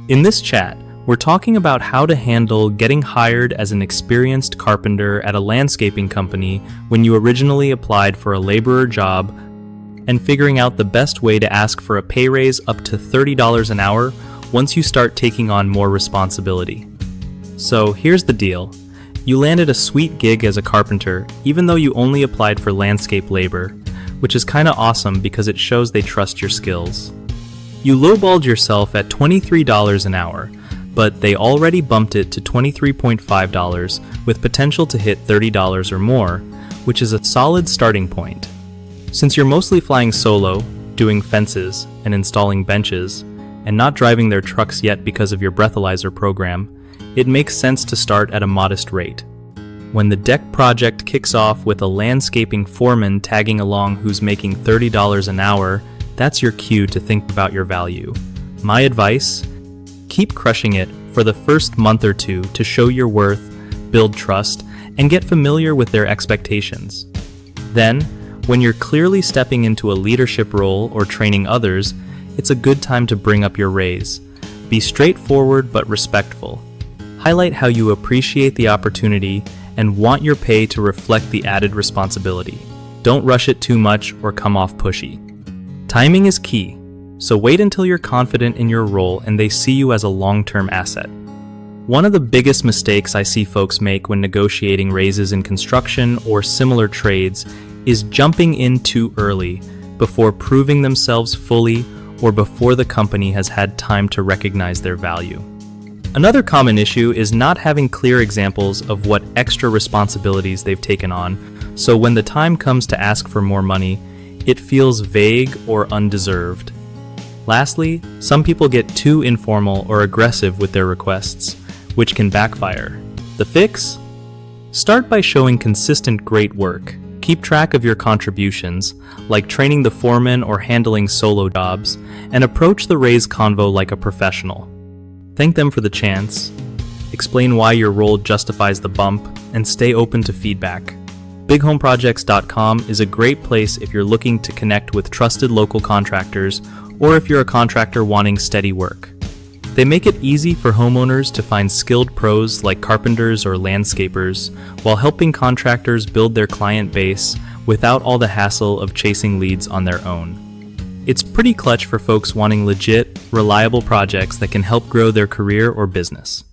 In this chat, we're talking about how to handle getting hired as an experienced carpenter at a landscaping company when you originally applied for a laborer job, and figuring out the best way to ask for a pay raise up to $30 an hour once you start taking on more responsibility. So here's the deal. You landed a sweet gig as a carpenter, even though you only applied for landscape labor, which is kinda awesome because it shows they trust your skills. You lowballed yourself at $23 an hour, but they already bumped it to $23.5 with potential to hit $30 or more, which is a solid starting point. Since you're mostly flying solo, doing fences and installing benches, and not driving their trucks yet because of your breathalyzer program, it makes sense to start at a modest rate. When the deck project kicks off with a landscaping foreman tagging along who's making $30 an hour, that's your cue to think about your value. My advice? Keep crushing it for the first month or two to show your worth, build trust, and get familiar with their expectations. Then, when you're clearly stepping into a leadership role or training others, it's a good time to bring up your raise. Be straightforward but respectful. Highlight how you appreciate the opportunity and want your pay to reflect the added responsibility. Don't rush it too much or come off pushy. Timing is key, so wait until you're confident in your role and they see you as a long-term asset. One of the biggest mistakes I see folks make when negotiating raises in construction or similar trades is jumping in too early, before proving themselves fully or before the company has had time to recognize their value. Another common issue is not having clear examples of what extra responsibilities they've taken on, so when the time comes to ask for more money, it feels vague or undeserved. Lastly, some people get too informal or aggressive with their requests, which can backfire. The fix? Start by showing consistent great work. Keep track of your contributions, like training the foreman or handling solo jobs, and approach the raise convo like a professional. Thank them for the chance, explain why your role justifies the bump, and stay open to feedback. BigHomeProjects.com is a great place if you're looking to connect with trusted local contractors or if you're a contractor wanting steady work. They make it easy for homeowners to find skilled pros like carpenters or landscapers while helping contractors build their client base without all the hassle of chasing leads on their own. It's pretty clutch for folks wanting legit, reliable projects that can help grow their career or business.